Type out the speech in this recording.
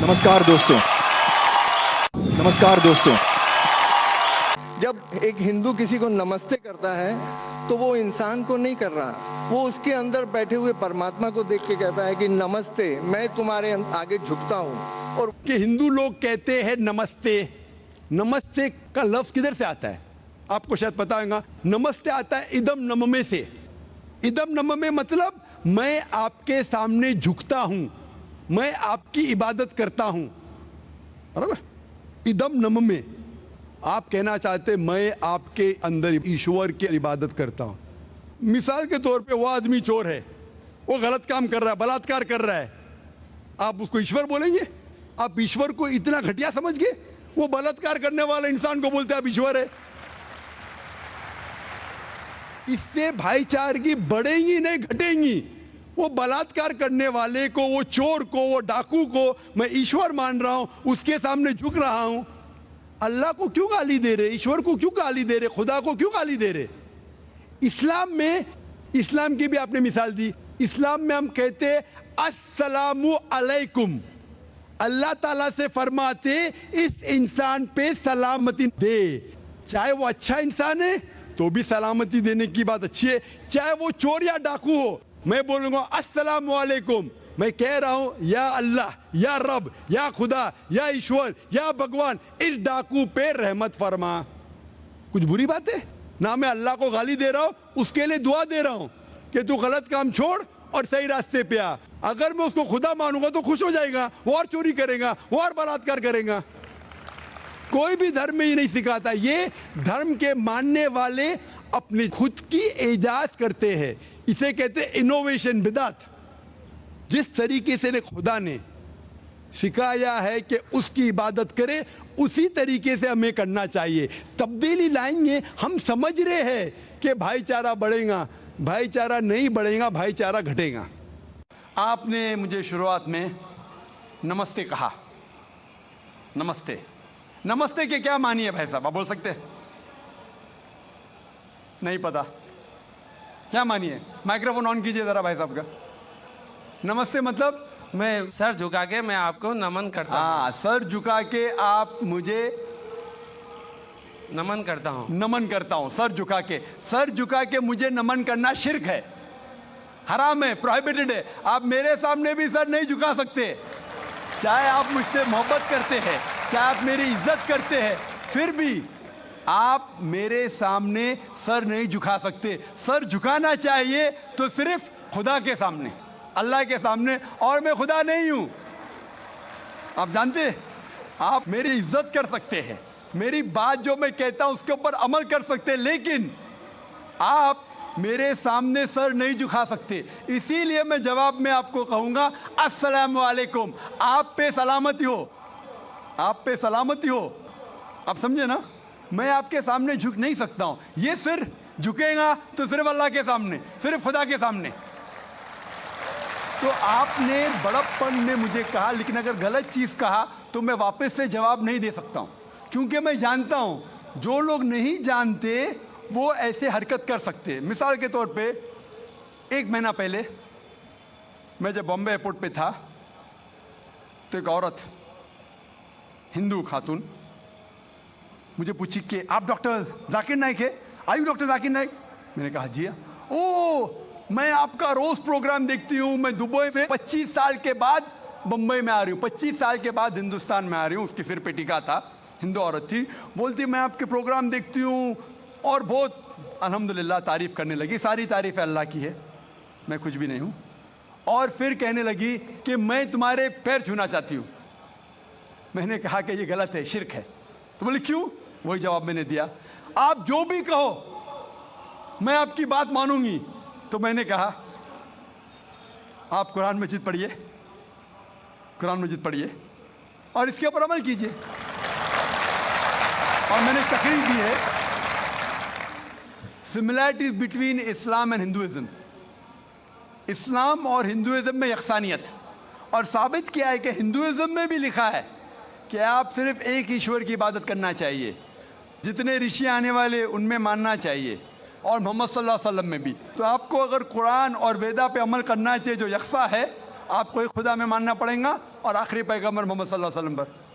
नमस्कार दोस्तों। नमस्कार दोस्तों। जब एक हिंदू किसी को नमस्ते करता है तो वो इंसान को नहीं कर रहा, वो उसके अंदर बैठे हुए परमात्मा को देख के कहता है कि नमस्ते, मैं तुम्हारे आगे झुकता हूँ। और कि हिंदू लोग कहते हैं नमस्ते। नमस्ते का लफ्ज किधर से आता है आपको शायद पता होगा। नमस्ते आता है इदम नममे से। इदम नममे मतलब मैं आपके सामने झुकता हूं, मैं आपकी इबादत करता हूं, बराबर। इदम नममे आप कहना चाहते मैं आपके अंदर ईश्वर की इबादत करता हूं। मिसाल के तौर पे वो आदमी चोर है, वो गलत काम कर रहा है, बलात्कार कर रहा है, आप उसको ईश्वर बोलेंगे? आप ईश्वर को इतना घटिया समझ गए? वो बलात्कार करने वाले इंसान को बोलते आप ईश्वर है। इससे भाईचारगी बढ़ेगी नहीं घटेगी। वो बलात्कार करने वाले को, वो चोर को, वो डाकू को मैं ईश्वर मान रहा हूं, उसके सामने झुक रहा हूं। अल्लाह को क्यों गाली दे रहे? ईश्वर को क्यों गाली दे रहे? खुदा को क्यों गाली दे रहे? इस्लाम में, इस्लाम की भी आपने मिसाल दी, इस्लाम में हम कहते अस्सलामु अलैकुम। अल्लाह ताला से फरमाते इस इंसान पे सलामती दे। चाहे वो अच्छा इंसान है तो भी सलामती देने की बात अच्छी है, चाहे वो चोर या डाकू हो। मैं बोलूंगा अस्सलामु अलैकुम, मैं कह रहा हूं या अल्लाह, या रब, या खुदा, या ईश्वर, या भगवान, इस डाकू पे रहमत फरमा। कुछ बुरी बात है ना? मैं अल्लाह को गाली दे रहा हूं, उसके लिए दुआ दे रहा हूं कि तू गलत काम छोड़ और सही रास्ते पे आ। अगर मैं उसको खुदा मानूंगा तो खुश हो जाएगा, वो और चोरी करेगा, वो और बलात्कार करेगा। कोई भी धर्म में ही नहीं सिखाता। ये धर्म के मानने वाले अपनी खुद की इजाज़त करते हैं, इसे कहते हैं इनोवेशन, बिदात। जिस तरीके से खुदा ने सिखाया है कि उसकी इबादत करे, उसी तरीके से हमें करना चाहिए। तब्दीली लाएंगे, हम समझ रहे हैं कि भाईचारा बढ़ेगा। भाईचारा नहीं बढ़ेगा, भाईचारा घटेगा। आपने मुझे शुरुआत में नमस्ते कहा। नमस्ते, नमस्ते के क्या मानी है भाई साहब, आप बोल सकते हैं? नहीं पता क्या मानी है? माइक्रोफोन ऑन कीजिए जरा भाई साहब का। नमस्ते मतलब मैं सर झुका के मैं आपको नमन करता हूँ। हाँ, सर झुका के आप मुझे नमन करता हूँ। नमन करता हूं। सर झुका के, सर झुका के मुझे नमन करना शिर्क है, हराम है, प्रोहिबिटेड है। आप मेरे सामने भी सर नहीं झुका सकते। चाहे आप मुझसे मोहब्बत करते हैं, चाहे आप मेरी इज्जत करते हैं, फिर भी आप मेरे सामने सर नहीं झुका सकते। सर झुकाना चाहिए तो सिर्फ खुदा के सामने, अल्लाह के सामने, और मैं खुदा नहीं हूं। आप जानते हैं, आप मेरी इज्जत कर सकते हैं, मेरी बात जो मैं कहता हूं उसके ऊपर अमल कर सकते हैं, लेकिन आप मेरे सामने सर नहीं झुका सकते। इसीलिए मैं जवाब में आपको कहूंगा अस्सलामु अलैकुम। आप पे सलामती हो, आप पे सलामती हो। आप समझे ना? मैं आपके सामने झुक नहीं सकता हूं। ये सिर झुकेगा तो सिर्फ अल्लाह के सामने, सिर्फ खुदा के सामने। तो आपने बड़प्पन में मुझे कहा, लेकिन अगर गलत चीज कहा तो मैं वापस से जवाब नहीं दे सकता हूं, क्योंकि मैं जानता हूं जो लोग नहीं जानते वो ऐसे हरकत कर सकते हैं। मिसाल के तौर पे, 1 महीना पहले मैं जब बॉम्बे एयरपोर्ट पे था तो एक औरत, हिंदू खातून, मुझे पूछी कि आप डॉक्टर जाकिर नाइक है? आयु डॉक्टर जाकिर नाइक? मैंने कहा जी हाँ। ओ, मैं आपका रोज प्रोग्राम देखती हूँ। मैं दुबई से 25 साल के बाद बम्बई में आ रही हूँ, 25 साल के बाद हिंदुस्तान में आ रही हूँ। उसके सिर पे टीका था, हिंदू औरत थी। बोलती मैं आपके प्रोग्राम देखती हूँ और बहुत अल्हम्दुलिल्लाह तारीफ करने लगी। सारी तारीफ अल्लाह की है, मैं कुछ भी नहीं हूँ। और फिर कहने लगी कि मैं तुम्हारे पैर छूना चाहती हूँ। मैंने कहा कि ये गलत है, शिर्क है। तो बोली क्यों? वही जवाब मैंने दिया, आप जो भी कहो मैं आपकी बात मानूंगी। तो मैंने कहा आप कुरान मजीद पढ़िए, कुरान मजीद पढ़िए और इसके ऊपर अमल कीजिए। और मैंने तकरीर दी है similarities between Islam and Hinduism, Islam और हिंदुइज्म में यकसानियत। और साबित किया है कि हिंदुइज्म में भी लिखा है कि आप सिर्फ एक ईश्वर की इबादत करना चाहिए, जितने ऋषि आने वाले उनमें मानना चाहिए, और मोहम्मद सल्लल्लाहु अलैहि वसल्लम में भी। तो आपको अगर कुरान और वेदा पे अमल करना चाहिए जो यकसा है, आपको एक खुदा में मानना पड़ेगा और आखिरी पैगंबर मोहम्मद सल्लल्लाहु अलैहि वसल्लम पर।